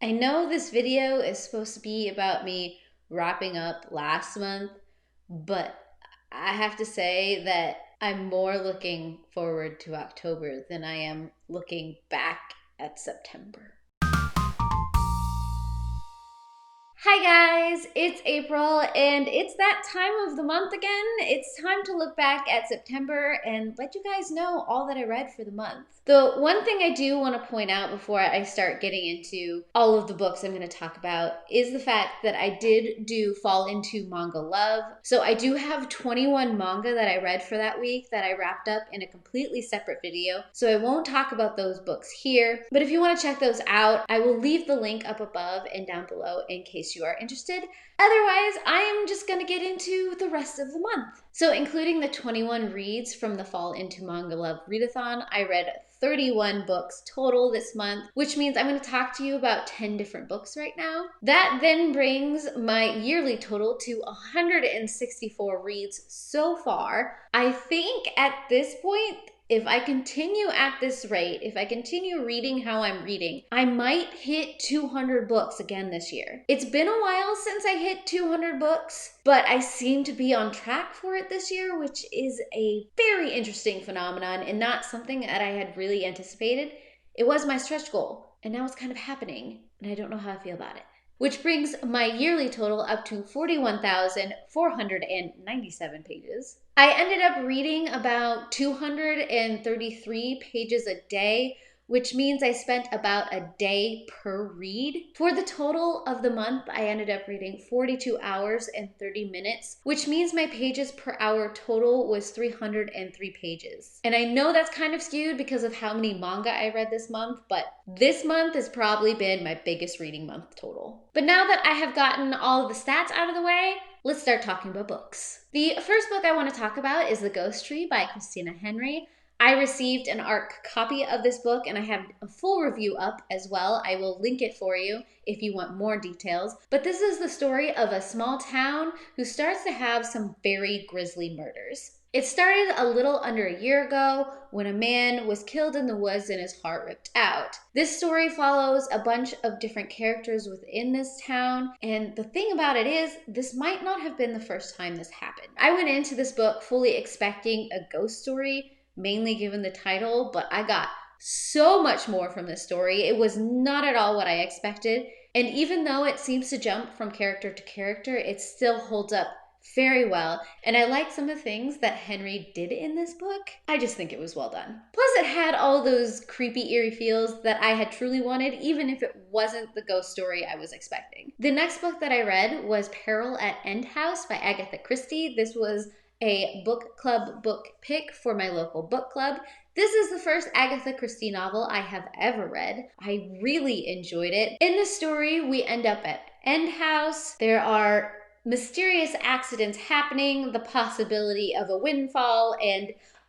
I know this video is supposed to be about me wrapping up last month, but I have to say that I'm more looking forward to October than I am looking back at September. Hi guys, it's April and it's that time of the month again. It's time to look back at September and let you guys know all that I read for the month. The one thing I do want to point out before I start getting into all of the books I'm going to talk about is the fact that I did fall into manga love. So I do have 21 manga that I read for that week that I wrapped up in a completely separate video. So I won't talk about those books here, but if you want to check those out, I will leave the link up above and down below in case you are interested. Otherwise, I am just going to get into the rest of the month. So including the 21 reads from the Fall into Manga Love Readathon, I read 31 books total this month, which means I'm going to talk to you about 10 different books right now. That then brings my yearly total to 164 reads so far. I think at this point, if I continue at this rate, if I continue reading how I'm reading, I might hit 200 books again this year. It's been a while since I hit 200 books, but I seem to be on track for it this year, which is a very interesting phenomenon and not something that I had really anticipated. It was my stretch goal, and now it's kind of happening, and I don't know how I feel about it. Which brings my yearly total up to 41,497 pages. I ended up reading about 233 pages a day, which means I spent about a day per read. For the total of the month, I ended up reading 42 hours and 30 minutes, which means my pages per hour total was 303 pages. And I know that's kind of skewed because of how many manga I read this month, but this month has probably been my biggest reading month total. But now that I have gotten all of the stats out of the way, let's start talking about books. The first book I want to talk about is The Ghost Tree by Christina Henry. I received an ARC copy of this book and I have a full review up as well. I will link it for you if you want more details. But this is the story of a small town who starts to have some very grisly murders. It started a little under a year ago when a man was killed in the woods and his heart ripped out. This story follows a bunch of different characters within this town, and the thing about it is, this might not have been the first time this happened. I went into this book fully expecting a ghost story, mainly given the title, but I got so much more from this story. It was not at all what I expected, and even though it seems to jump from character to character, it still holds up very well, and I like some of the things that Henry did in this book. I just think it was well done. Plus it had all those creepy, eerie feels that I had truly wanted, even if it wasn't the ghost story I was expecting. The next book that I read was Peril at End House by Agatha Christie. This was a book club book pick for my local book club. This is the first Agatha Christie novel I have ever read. I really enjoyed it. In the story, we end up at End House. There are mysterious accidents happening, the possibility of a windfall, and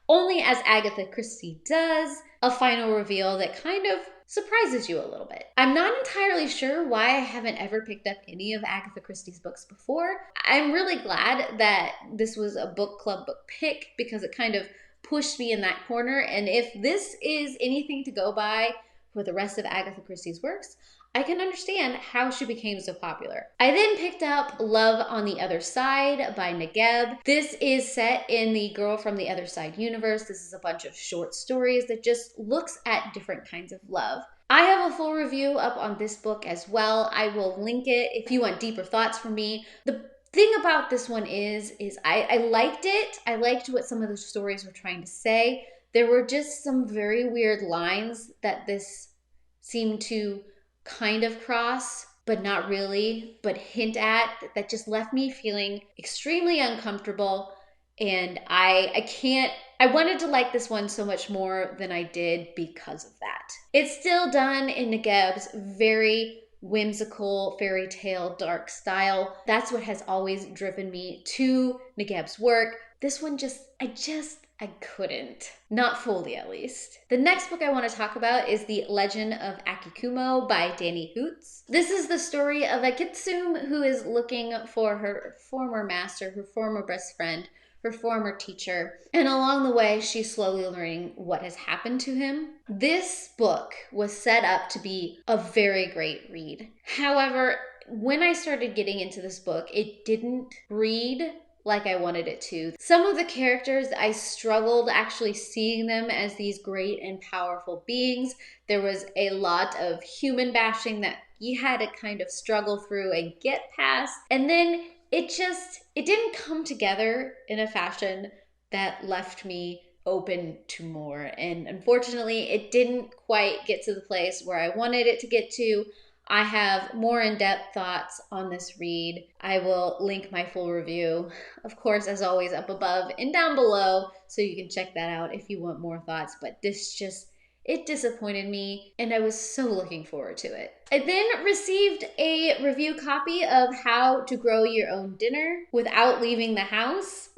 only as Agatha Christie does, a final reveal that kind of surprises you a little bit. I'm not entirely sure why I haven't ever picked up any of Agatha Christie's books before. I'm really glad that this was a book club book pick because it kind of pushed me in that corner, and if this is anything to go by for the rest of Agatha Christie's works, I can understand how she became so popular. I then picked up Love on the Other Side by Nagabe. This is set in the Girl from the Other Side universe. This is a bunch of short stories that just looks at different kinds of love. I have a full review up on this book as well. I will link it if you want deeper thoughts from me. The thing about this one is I liked it. I liked what some of the stories were trying to say. There were just some very weird lines that this seemed to kind of cross, but not really, but hint at, that just left me feeling extremely uncomfortable. And I wanted to like this one so much more than I did because of that. It's still done in Nagabe's very whimsical fairy tale dark style. That's what has always driven me to Nagabe's work. This one I couldn't. Not fully, at least. The next book I want to talk about is The Legend of Akikumo by Dani Hoots. This is the story of a kitsune who is looking for her former master, her former best friend, her former teacher. And along the way, she's slowly learning what has happened to him. This book was set up to be a very great read. However, when I started getting into this book, it didn't read like I wanted it to. Some of the characters, I struggled actually seeing them as these great and powerful beings. There was a lot of human bashing that you had to kind of struggle through and get past. And then it didn't come together in a fashion that left me open to more. And unfortunately, it didn't quite get to the place where I wanted it to get to. I have more in-depth thoughts on this read. I will link my full review, of course, as always, up above and down below, so you can check that out if you want more thoughts. But it disappointed me, and I was so looking forward to it. I then received a review copy of How to Grow Your Own Dinner Without Leaving the House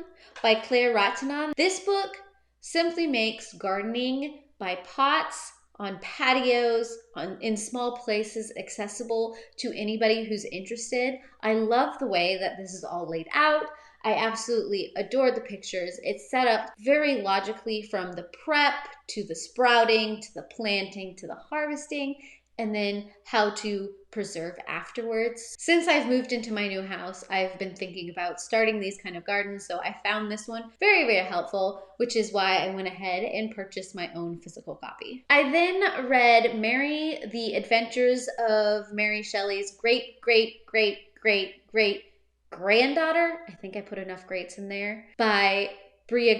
by Ratinon. This book simply makes gardening by pots, on patios, in small places, accessible to anybody who's interested. I love the way that this is all laid out. I absolutely adore the pictures. It's set up very logically from the prep to the sprouting, to the planting, to the harvesting, and then how to preserve afterwards. Since I've moved into my new house, I've been thinking about starting these kind of gardens, so I found this one very, very helpful, which is why I went ahead and purchased my own physical copy. I then read Mary, The Adventures of Mary Shelley's great-great-great-great-great-granddaughter. I think I put enough greats in there. By Brea.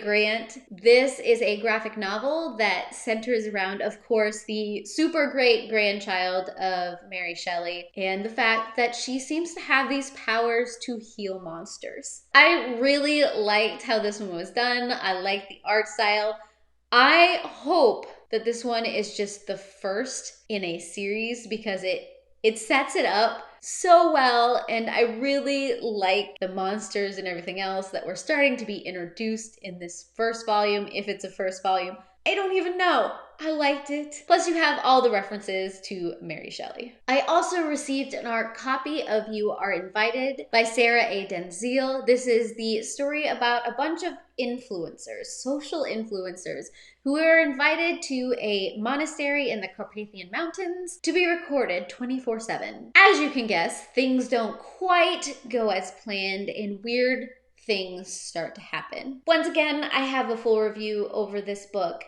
This is a graphic novel that centers around, of course, the super great grandchild of Mary Shelley and the fact that she seems to have these powers to heal monsters. I really liked how this one was done. I liked the art style. I hope that this one is just the first in a series because it sets it up so well, and I really like the monsters and everything else that were starting to be introduced in this first volume, if it's a first volume. I don't even know. I liked it. Plus you have all the references to Mary Shelley. I also received an art copy of You Are Invited by Sarah A. Denzil. This is the story about a bunch of influencers, social influencers, who are invited to a monastery in the Carpathian Mountains to be recorded 24/7. As you can guess, things don't quite go as planned and weird things start to happen. Once again, I have a full review over this book,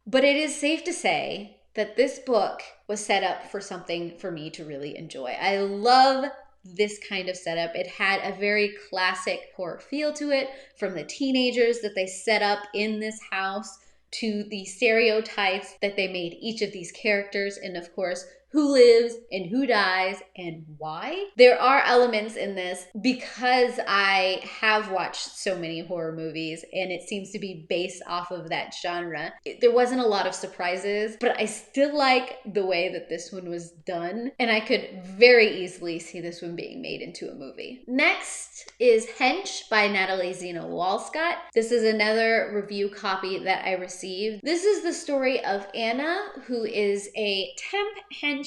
but it is safe to say that this book was set up for something for me to really enjoy. I love this kind of setup. It had a very classic horror feel to it, from the teenagers that they set up in this house to the stereotypes that they made each of these characters, and of course, who lives and who dies and why. There are elements in this because I have watched so many horror movies and it seems to be based off of that genre. There wasn't a lot of surprises, but I still like the way that this one was done, and I could very easily see this one being made into a movie. Next is Hench by Natalie Zina Walschots. This is another review copy that I received. This is the story of Anna, who is a temp henchman.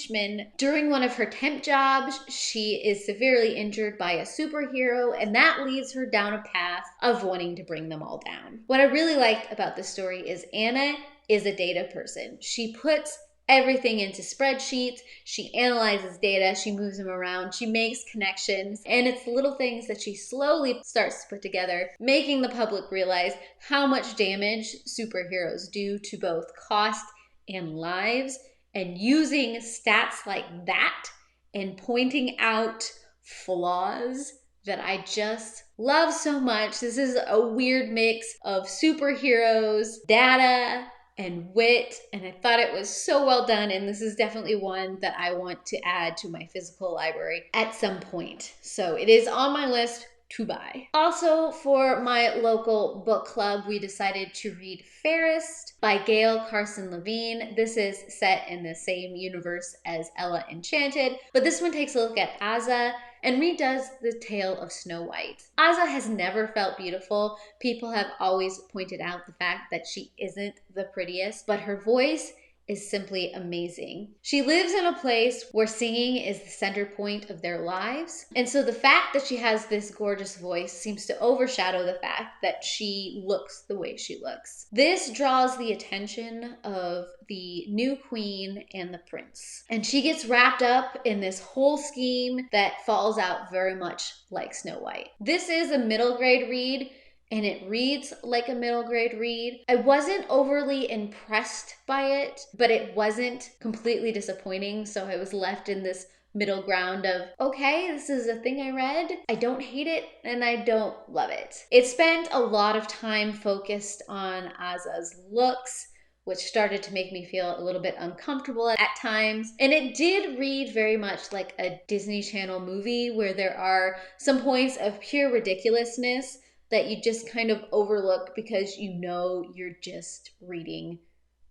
During one of her temp jobs, she is severely injured by a superhero, and that leads her down a path of wanting to bring them all down. What I really liked about this story is Anna is a data person. She puts everything into spreadsheets, she analyzes data, she moves them around, she makes connections, and it's little things that she slowly starts to put together, making the public realize how much damage superheroes do to both cost and lives. And using stats like that and pointing out flaws that I just love so much. This is a weird mix of superheroes, data, and wit, and I thought it was so well done, and this is definitely one that I want to add to my physical library at some point. So it is on my list to buy. Also, for my local book club, we decided to read Fairest by Gail, Carson, Levine. This is set in the same universe as Ella Enchanted, but this one takes a look at Aza and redoes the tale of Snow White. Aza has never felt beautiful. People have always pointed out the fact that she isn't the prettiest, but her voice is simply amazing. She lives in a place where singing is the center point of their lives. And so the fact that she has this gorgeous voice seems to overshadow the fact that she looks the way she looks. This draws the attention of the new queen and the prince. And she gets wrapped up in this whole scheme that falls out very much like Snow White. This is a middle grade read, and it reads like a middle grade read. I wasn't overly impressed by it, but it wasn't completely disappointing, so I was left in this middle ground of, okay, this is a thing I read. I don't hate it and I don't love it. It spent a lot of time focused on Aza's looks, which started to make me feel a little bit uncomfortable at times. And it did read very much like a Disney Channel movie where there are some points of pure ridiculousness that you just kind of overlook because you know you're just reading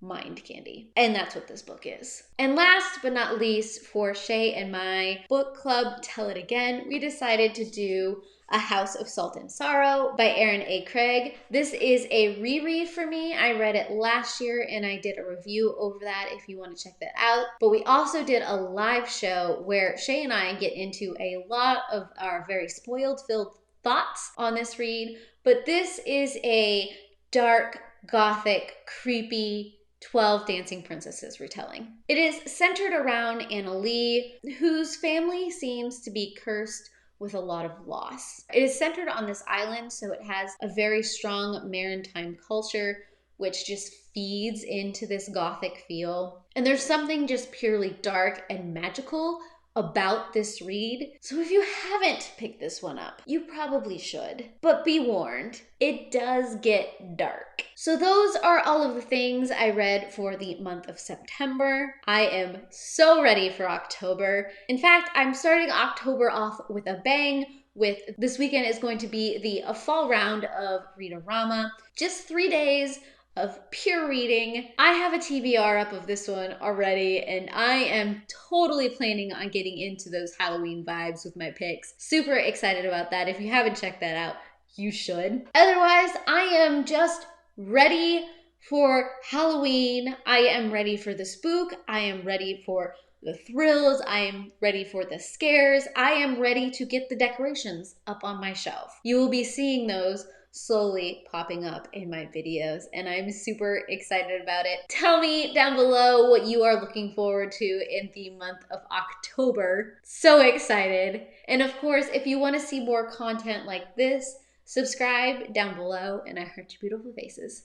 mind candy. And that's what this book is. And last but not least, for Shay and my book club Tell It Again, we decided to do A House of Salt and Sorrow by Erin A. Craig. This is a reread for me. I read it last year and I did a review over that if you want to check that out. But we also did a live show where Shay and I get into a lot of our very spoiled-filled thoughts on this read. But this is a dark, gothic, creepy 12 Dancing Princesses retelling. It is centered around Anna Lee, whose family seems to be cursed with a lot of loss. It is centered on this island, so it has a very strong maritime culture, which just feeds into this gothic feel. And there's something just purely dark and magical about this read. So if you haven't picked this one up, you probably should. But be warned, it does get dark. So those are all of the things I read for the month of September. I am so ready for October. In fact, I'm starting October off with a bang. With this weekend is going to be the fall round of Read-A-Rama. Just 3 days of pure reading. I have a TBR up of this one already, and I am totally planning on getting into those Halloween vibes with my picks. Super excited about that. If you haven't checked that out, you should. Otherwise, I am just ready for Halloween. I am ready for the spook. I am ready for the thrills. I am ready for the scares. I am ready to get the decorations up on my shelf. You will be seeing those slowly popping up in my videos, and I'm super excited about it. Tell me down below what you are looking forward to in the month of October. So excited. And of course, if you want to see more content like this, subscribe down below, and I heart your beautiful faces.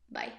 Bye.